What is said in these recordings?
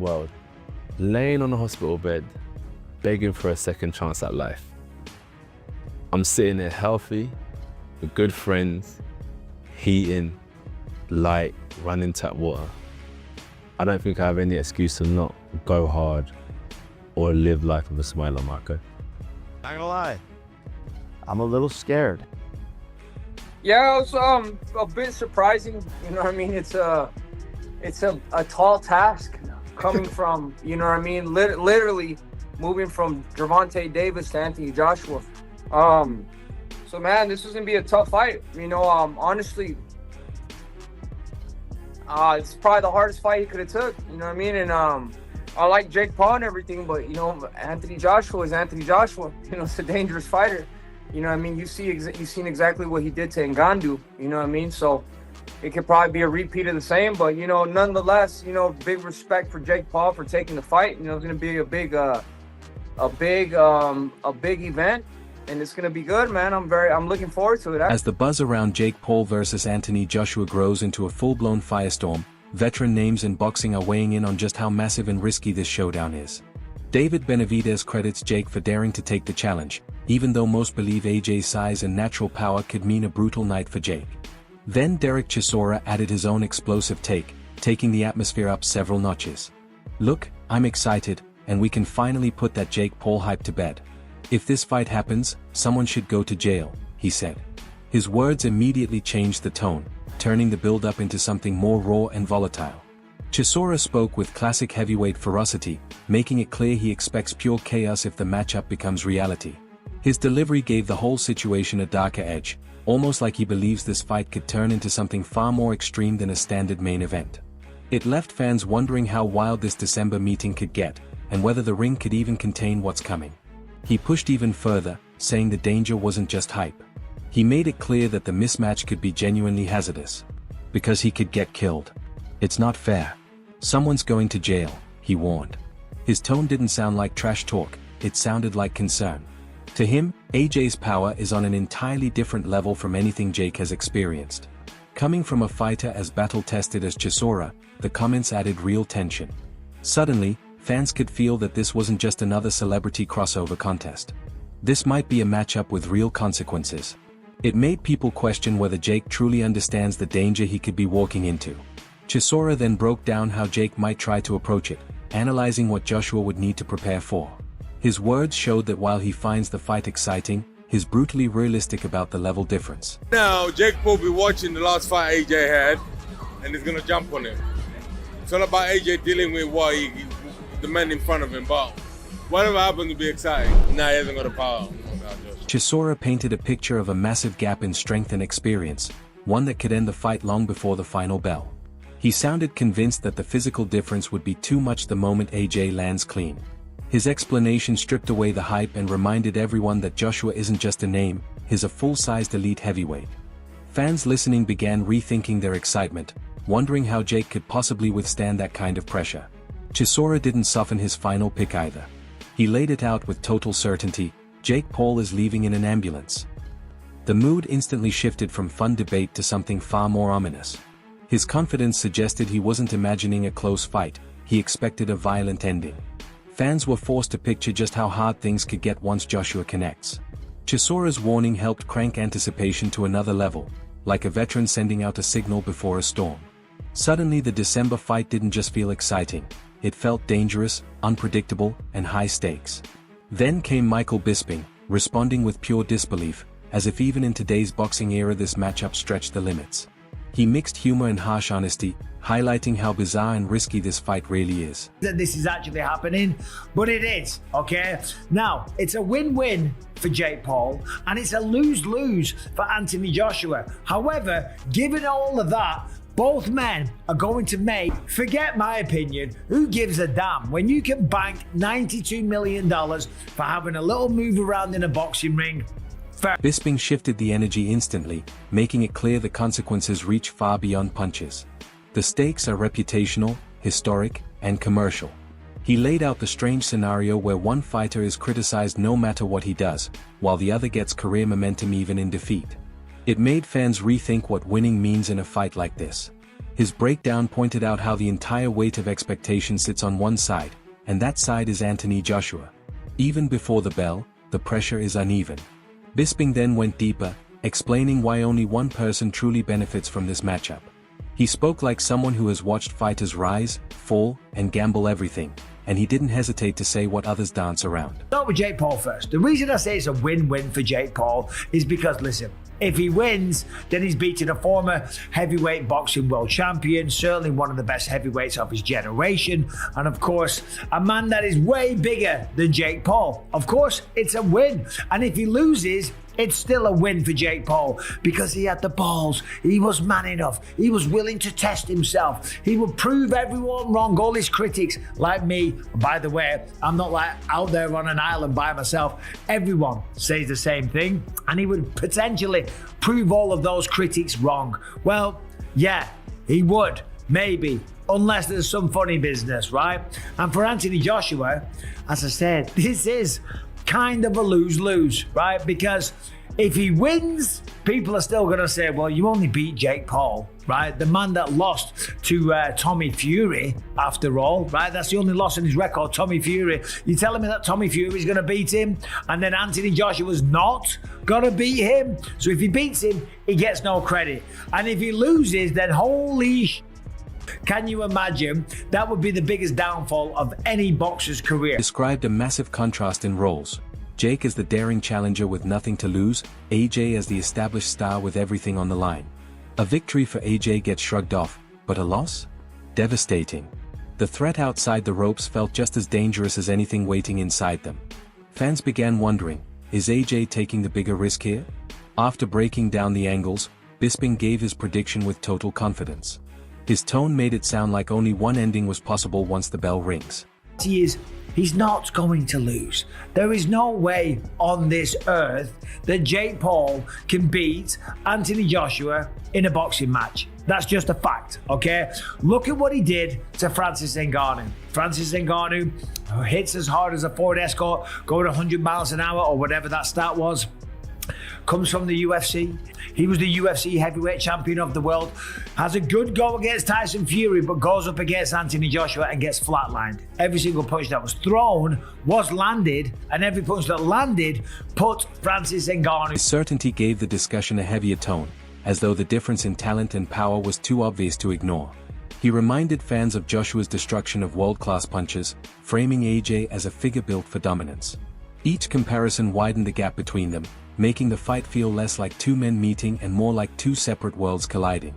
world, laying on a hospital bed, begging for a second chance at life. I'm sitting there healthy, with good friends, heating, light, running tap water. I don't think I have any excuse to not go hard or live life with a smile on, Marco. Not gonna lie, I'm a little scared. Yeah, it was a bit surprising. You know what I mean? It's a tall task coming from, you know what I mean, literally moving from Gervonta Davis to Anthony Joshua. So man, this is gonna be a tough fight. You know, honestly, it's probably the hardest fight he could have took. You know what I mean? And I like Jake Paul and everything, but you know, Anthony Joshua is Anthony Joshua. You know, it's a dangerous fighter. You know what I mean? You've seen exactly what he did to Ngannou. You know what I mean? So it could probably be a repeat of the same, but you know, nonetheless, you know, big respect for Jake Paul for taking the fight. You know, it's gonna be a big event, and it's gonna be good, man. I'm looking forward to it. As the buzz around Jake Paul versus Anthony Joshua grows into a full-blown firestorm, veteran names in boxing are weighing in on just how massive and risky this showdown is. David Benavidez credits Jake for daring to take the challenge, even though most believe AJ's size and natural power could mean a brutal night for Jake. Then Derek Chisora added his own explosive take, taking the atmosphere up several notches. "Look, I'm excited, and we can finally put that Jake Paul hype to bed. If this fight happens, someone should go to jail," he said. His words immediately changed the tone, turning the build-up into something more raw and volatile. Chisora spoke with classic heavyweight ferocity, making it clear he expects pure chaos if the matchup becomes reality. His delivery gave the whole situation a darker edge, almost like he believes this fight could turn into something far more extreme than a standard main event. It left fans wondering how wild this December meeting could get, and whether the ring could even contain what's coming. He pushed even further, saying the danger wasn't just hype. He made it clear that the mismatch could be genuinely hazardous. Because he could get killed. "It's not fair. Someone's going to jail," he warned. His tone didn't sound like trash talk, it sounded like concern. To him, AJ's power is on an entirely different level from anything Jake has experienced. Coming from a fighter as battle-tested as Chisora, the comments added real tension. Suddenly, fans could feel that this wasn't just another celebrity crossover contest. This might be a matchup with real consequences. It made people question whether Jake truly understands the danger he could be walking into. Chisora then broke down how Jake might try to approach it, analyzing what Joshua would need to prepare for. His words showed that while he finds the fight exciting, he's brutally realistic about the level difference. Now, Jake Paul will be watching the last fight AJ had, and he's gonna jump on him. It's all about AJ dealing with the men in front of him, but whatever happens will be exciting. Now he hasn't got the power. Chisora painted a picture of a massive gap in strength and experience, one that could end the fight long before the final bell. He sounded convinced that the physical difference would be too much the moment AJ lands clean. His explanation stripped away the hype and reminded everyone that Joshua isn't just a name, he's a full-sized elite heavyweight. Fans listening began rethinking their excitement, wondering how Jake could possibly withstand that kind of pressure. Chisora didn't soften his final pick either. He laid it out with total certainty: Jake Paul is leaving in an ambulance. The mood instantly shifted from fun debate to something far more ominous. His confidence suggested he wasn't imagining a close fight, he expected a violent ending. Fans were forced to picture just how hard things could get once Joshua connects. Chisora's warning helped crank anticipation to another level, like a veteran sending out a signal before a storm. Suddenly the December fight didn't just feel exciting, it felt dangerous, unpredictable, and high stakes. Then came Michael Bisping, responding with pure disbelief, as if even in today's boxing era this matchup stretched the limits. He mixed humor and harsh honesty, highlighting how bizarre and risky this fight really is. That this is actually happening, but it is, okay? Now, it's a win-win for Jake Paul, and it's a lose-lose for Anthony Joshua. However, given all of that, both men are going to make, forget my opinion, who gives a damn when you can bank $92 million for having a little move around in a boxing ring? Bisping shifted the energy instantly, making it clear the consequences reach far beyond punches. The stakes are reputational, historic, and commercial. He laid out the strange scenario where one fighter is criticized no matter what he does, while the other gets career momentum even in defeat. It made fans rethink what winning means in a fight like this. His breakdown pointed out how the entire weight of expectation sits on one side, and that side is Anthony Joshua. Even before the bell, the pressure is uneven. Bisping then went deeper, explaining why only one person truly benefits from this matchup. He spoke like someone who has watched fighters rise, fall, and gamble everything, and he didn't hesitate to say what others dance around. Start with Jake Paul first. The reason I say it's a win-win for Jake Paul is because, listen, if he wins, then he's beating a former heavyweight boxing world champion, certainly one of the best heavyweights of his generation, and of course, a man that is way bigger than Jake Paul. Of course, it's a win. And if he loses, it's still a win for Jake Paul because he had the balls. He was man enough. He was willing to test himself. He would prove everyone wrong, all his critics, like me. By the way, I'm not like out there on an island by myself. Everyone says the same thing, and he would potentially prove all of those critics wrong. Well, yeah, he would, maybe, unless there's some funny business, right? And for Anthony Joshua, as I said, this is kind of a lose-lose, right? Because if he wins, people are still going to say, well, you only beat Jake Paul, right? The man that lost to Tommy Fury, after all, right? That's the only loss in his record, Tommy Fury. You're telling me that Tommy Fury is going to beat him, and then Anthony Joshua's not going to beat him? So if he beats him, he gets no credit. And if he loses, then holy can you imagine? That would be the biggest downfall of any boxer's career. Described a massive contrast in roles. Jake as the daring challenger with nothing to lose, AJ as the established star with everything on the line. A victory for AJ gets shrugged off, but a loss? Devastating. The threat outside the ropes felt just as dangerous as anything waiting inside them. Fans began wondering, is AJ taking the bigger risk here? After breaking down the angles, Bisping gave his prediction with total confidence. His tone made it sound like only one ending was possible once the bell rings. He's not going to lose. There is no way on this earth that Jake Paul can beat Anthony Joshua in a boxing match. That's just a fact, okay? Look at what he did to Francis Ngannou. Francis Ngannou hits as hard as a Ford Escort, going 100 miles an hour or whatever that stat was. Comes from the UFC. He was the UFC heavyweight champion of the world. Has a good go against Tyson Fury, but goes up against Anthony Joshua and gets flatlined. Every single punch that was thrown was landed, and every punch that landed put Francis Ngannou. His certainty gave the discussion a heavier tone, as though the difference in talent and power was too obvious to ignore. He reminded fans of Joshua's destruction of world-class punches, framing AJ as a figure built for dominance. Each comparison widened the gap between them, making the fight feel less like two men meeting and more like two separate worlds colliding.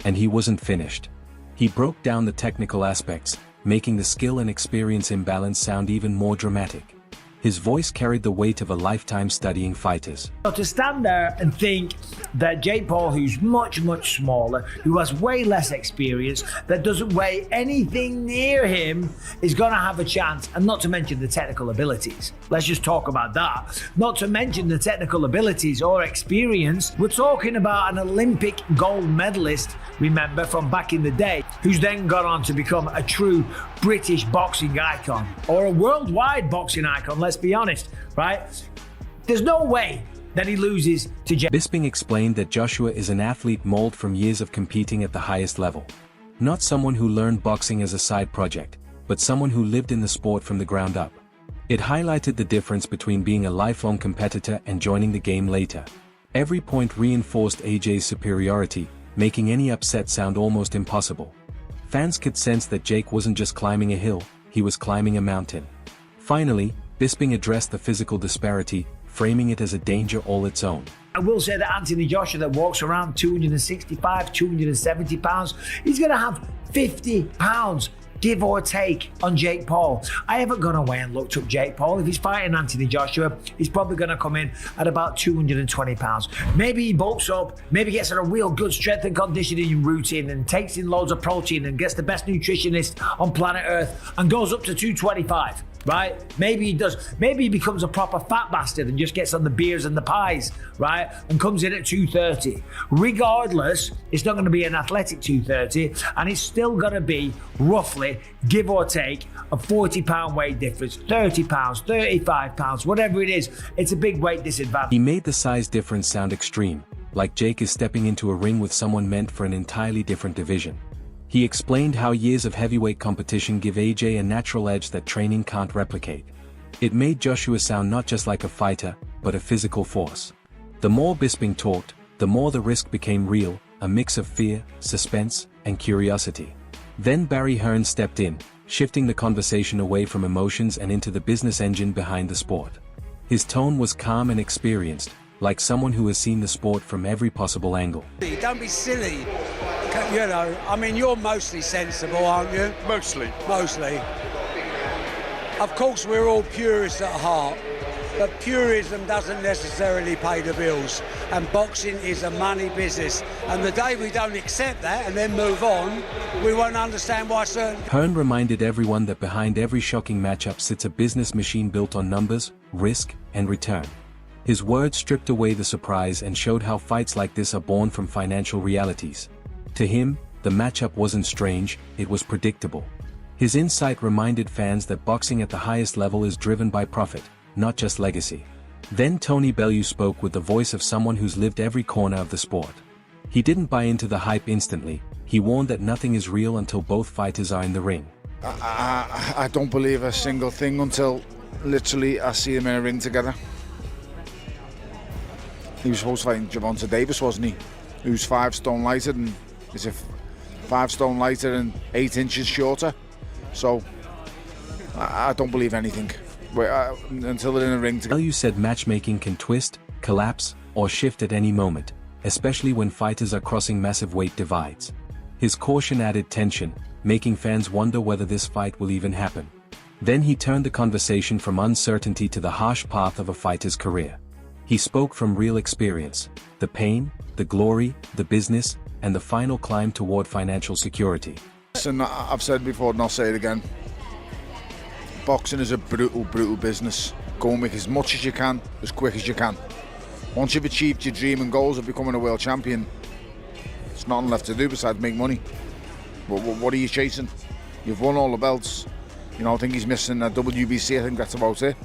And he wasn't finished. He broke down the technical aspects, making the skill and experience imbalance sound even more dramatic. His voice carried the weight of a lifetime studying fighters. So to stand there and think that Jake Paul, who's much, much smaller, who has way less experience, that doesn't weigh anything near him, is going to have a chance, and not to mention the technical abilities. Let's just talk about that. Not to mention the technical abilities or experience. We're talking about an Olympic gold medalist, remember, from back in the day, who's then gone on to become a true British boxing icon, or a worldwide boxing icon, let's be honest, right? There's no way that he loses to Jake. Bisping explained that Joshua is an athlete molded from years of competing at the highest level. Not someone who learned boxing as a side project, but someone who lived in the sport from the ground up. It highlighted the difference between being a lifelong competitor and joining the game later. Every point reinforced AJ's superiority, making any upset sound almost impossible. Fans could sense that Jake wasn't just climbing a hill, he was climbing a mountain. Finally, Bisping addressed the physical disparity, framing it as a danger all its own. I will say that Anthony Joshua, that walks around 265, 270 pounds, he's going to have 50 pounds, give or take, on Jake Paul. I haven't gone away and looked up Jake Paul. If he's fighting Anthony Joshua, he's probably going to come in at about 220 pounds. Maybe he bulks up, maybe gets on a real good strength and conditioning routine and takes in loads of protein and gets the best nutritionist on planet Earth and goes up to 225. Right? Maybe he does. Maybe he becomes a proper fat bastard and just gets on the beers and the pies, right? And comes in at 230. Regardless, it's not going to be an athletic 230, and it's still going to be roughly, give or take, a 40-pound weight difference, 30 pounds, 35 pounds, whatever it is. It's a big weight disadvantage. He made the size difference sound extreme, like Jake is stepping into a ring with someone meant for an entirely different division. He explained how years of heavyweight competition give AJ a natural edge that training can't replicate. It made Joshua sound not just like a fighter, but a physical force. The more Bisping talked, the more the risk became real, a mix of fear, suspense, and curiosity. Then Barry Hearn stepped in, shifting the conversation away from emotions and into the business engine behind the sport. His tone was calm and experienced, like someone who has seen the sport from every possible angle. Don't be silly. You know, I mean, you're mostly sensible, aren't you? Mostly. Mostly. Of course, we're all purists at heart, but purism doesn't necessarily pay the bills. And boxing is a money business. And the day we don't accept that and then move on, we won't understand why certain... Hearn reminded everyone that behind every shocking matchup sits a business machine built on numbers, risk, and return. His words stripped away the surprise and showed how fights like this are born from financial realities. To him, the matchup wasn't strange, it was predictable. His insight reminded fans that boxing at the highest level is driven by profit, not just legacy. Then Tony Bellew spoke with the voice of someone who's lived every corner of the sport. He didn't buy into the hype instantly, he warned that nothing is real until both fighters are in the ring. I don't believe a single thing until literally I see them in a ring together. He was supposed to fight Gervonta Davis, wasn't he? Who's 5 stone lighter and is 5 stone lighter and 8 inches shorter. So I don't believe anything until they're in a ring together. Bellew said matchmaking can twist, collapse, or shift at any moment, especially when fighters are crossing massive weight divides. His caution added tension, making fans wonder whether this fight will even happen. Then he turned the conversation from uncertainty to the harsh path of a fighter's career. He spoke from real experience, the pain, the glory, the business, and the final climb toward financial security. Listen, I've said before and I'll say it again. Boxing is a brutal, brutal business. Go and make as much as you can, as quick as you can. Once you've achieved your dream and goals of becoming a world champion, there's nothing left to do besides make money. But what are you chasing? You've won all the belts. You know, I think he's missing a WBC, I think that's about it.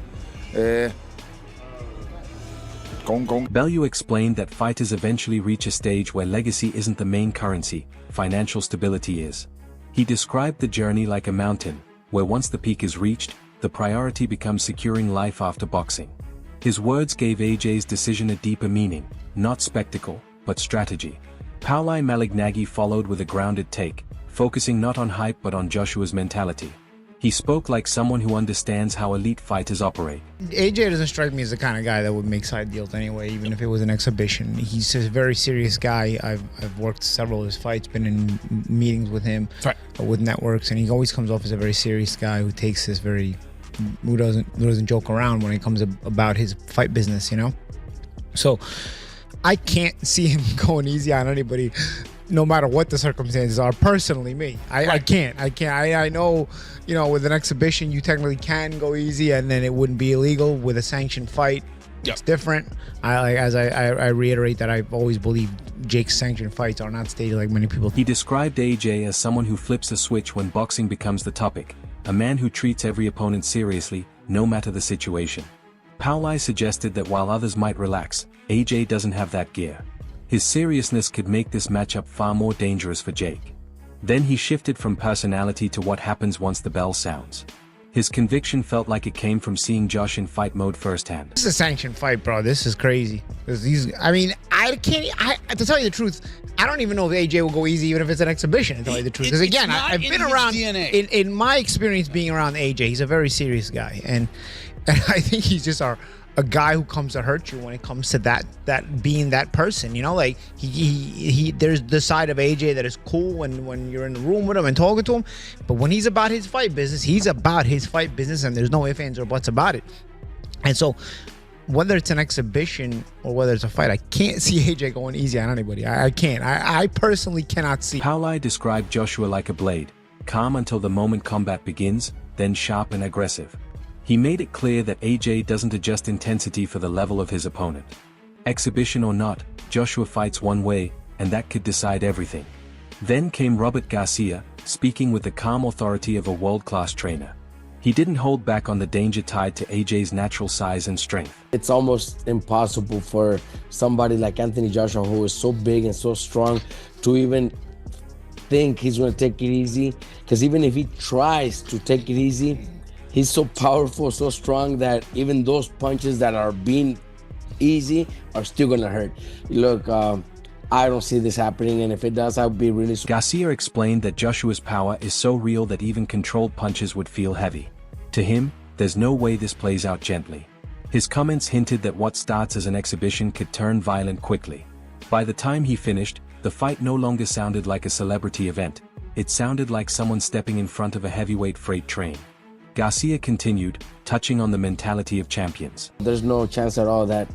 Go. Bellew explained that fighters eventually reach a stage where legacy isn't the main currency, financial stability is. He described the journey like a mountain, where once the peak is reached, the priority becomes securing life after boxing. His words gave AJ's decision a deeper meaning, not spectacle, but strategy. Pauli Malignaggi followed with a grounded take, focusing not on hype but on Joshua's mentality. He spoke like someone who understands how elite fighters operate. AJ doesn't strike me as the kind of guy that would make side deals anyway, even if it was an exhibition. He's a very serious guy. I've worked several of his fights, been in meetings with him, with networks, and he always comes off as a very serious guy who takes this who doesn't joke around when it comes about his fight business, you know? So I can't see him going easy on anybody, no matter what the circumstances are. Personally, me, I can't. I know, you know, with an exhibition, you technically can go easy, and then it wouldn't be illegal. With a sanctioned fight, it's different. I reiterate that I've always believed Jake's sanctioned fights are not staged like many people. He described AJ as someone who flips a switch when boxing becomes the topic, a man who treats every opponent seriously, no matter the situation. Pauli suggested that while others might relax, AJ doesn't have that gear. His seriousness could make this matchup far more dangerous for Jake. Then he shifted from personality to what happens once the bell sounds. His conviction felt like it came from seeing Josh in fight mode firsthand. This is a sanctioned fight, bro. This is crazy. I to tell you the truth, I don't even know if AJ will go easy even if it's an exhibition, to tell you the truth. Because again, I've been around, in my experience being around AJ, he's a very serious guy. And I think he's just a guy who comes to hurt you when it comes to that being that person, you know, like he there's the side of AJ that is cool when you're in the room with him and talking to him, but when he's about his fight business, he's about his fight business, and there's no ifs, ands, or buts about it. And so whether it's an exhibition or whether it's a fight, I can't see AJ going easy on anybody. I can't. I personally cannot see. Pauli described Joshua like a blade, calm until the moment combat begins, then sharp and aggressive. He made it clear that AJ doesn't adjust intensity for the level of his opponent. Exhibition or not, Joshua fights one way, and that could decide everything. Then came Robert Garcia, speaking with the calm authority of a world-class trainer. He didn't hold back on the danger tied to AJ's natural size and strength. It's almost impossible for somebody like Anthony Joshua, who is so big and so strong, to even think he's going to take it easy, because even if he tries to take it easy, he's so powerful, so strong that even those punches that are being easy are still going to hurt. Look, I don't see this happening, and if it does, I'll be really surprised. Garcia explained that Joshua's power is so real that even controlled punches would feel heavy. To him, there's no way this plays out gently. His comments hinted that what starts as an exhibition could turn violent quickly. By the time he finished, the fight no longer sounded like a celebrity event. It sounded like someone stepping in front of a heavyweight freight train. Garcia continued, touching on the mentality of champions. There's no chance at all that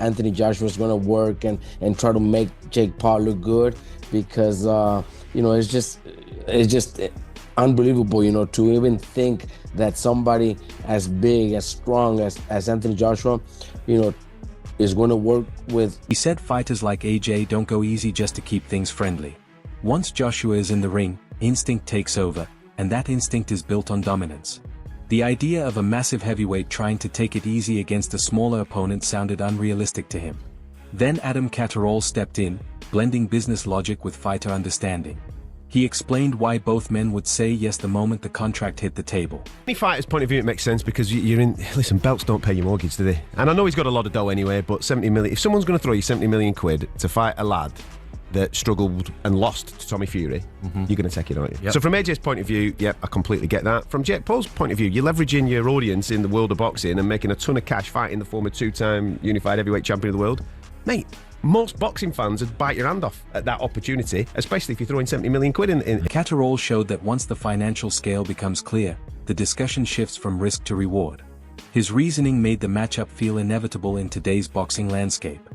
Anthony Joshua is going to work and try to make Jake Paul look good, because it's just unbelievable, to even think that somebody as big, as strong as Anthony Joshua, is going to work with. He said fighters like AJ don't go easy just to keep things friendly. Once Joshua is in the ring, instinct takes over, and that instinct is built on dominance. The idea of a massive heavyweight trying to take it easy against a smaller opponent sounded unrealistic to him. Then Adam Catterall stepped in, blending business logic with fighter understanding. He explained why both men would say yes the moment the contract hit the table. Any fighter's point of view, it makes sense, because you're in. Listen, belts don't pay your mortgage, do they? And I know he's got a lot of dough anyway, but 70 million. If someone's going to throw you 70 million quid to fight a lad that struggled and lost to Tommy Fury, you're going to take it, aren't you? Yep. So from AJ's point of view, yep, I completely get that. From Jake Paul's point of view, you're leveraging your audience in the world of boxing and making a ton of cash fighting the former two-time unified heavyweight champion of the world. Mate, most boxing fans would bite your hand off at that opportunity, especially if you're throwing 70 million quid in. Catterall showed that once the financial scale becomes clear, the discussion shifts from risk to reward. His reasoning made the matchup feel inevitable in today's boxing landscape.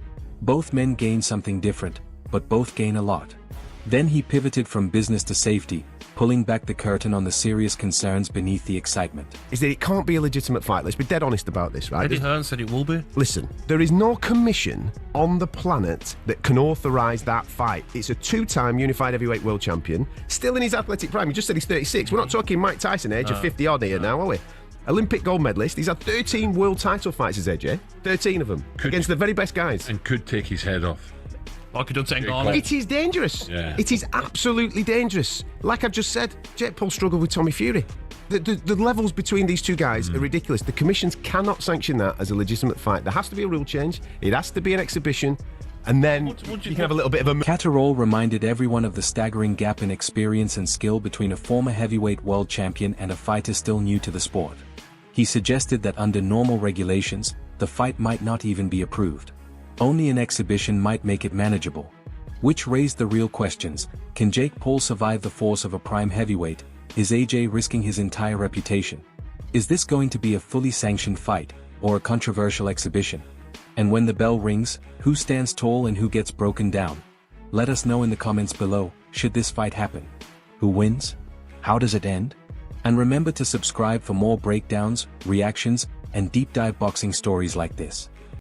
Both men gain something different, but both gain a lot. Then he pivoted from business to safety, pulling back the curtain on the serious concerns beneath the excitement. Is that it can't be a legitimate fight. Let's be dead honest about this, right? Eddie Hearn said it will be. Listen, there is no commission on the planet that can authorise that fight. It's a two-time unified heavyweight world champion, still in his athletic prime. You just said he's 36. We're not talking Mike Tyson age of 50-odd here now, are we? Olympic gold medalist. He's had 13 world title fights as AJ. 13 of them. Against the very best guys. And could take his head off. Like he done to Ngannou. It is dangerous. Yeah. It is absolutely dangerous. Like I've just said, Jake Paul struggled with Tommy Fury. The levels between these two guys are ridiculous. The commissions cannot sanction that as a legitimate fight. There has to be a rule change. It has to be an exhibition. And then you can have a little bit of a... Catterall reminded everyone of the staggering gap in experience and skill between a former heavyweight world champion and a fighter still new to the sport. He suggested that under normal regulations, the fight might not even be approved. Only an exhibition might make it manageable. Which raised the real questions: can Jake Paul survive the force of a prime heavyweight? Is AJ risking his entire reputation? Is this going to be a fully sanctioned fight, or a controversial exhibition? And when the bell rings, who stands tall and who gets broken down? Let us know in the comments below, should this fight happen? Who wins? How does it end? And remember to subscribe for more breakdowns, reactions, and deep dive boxing stories like this.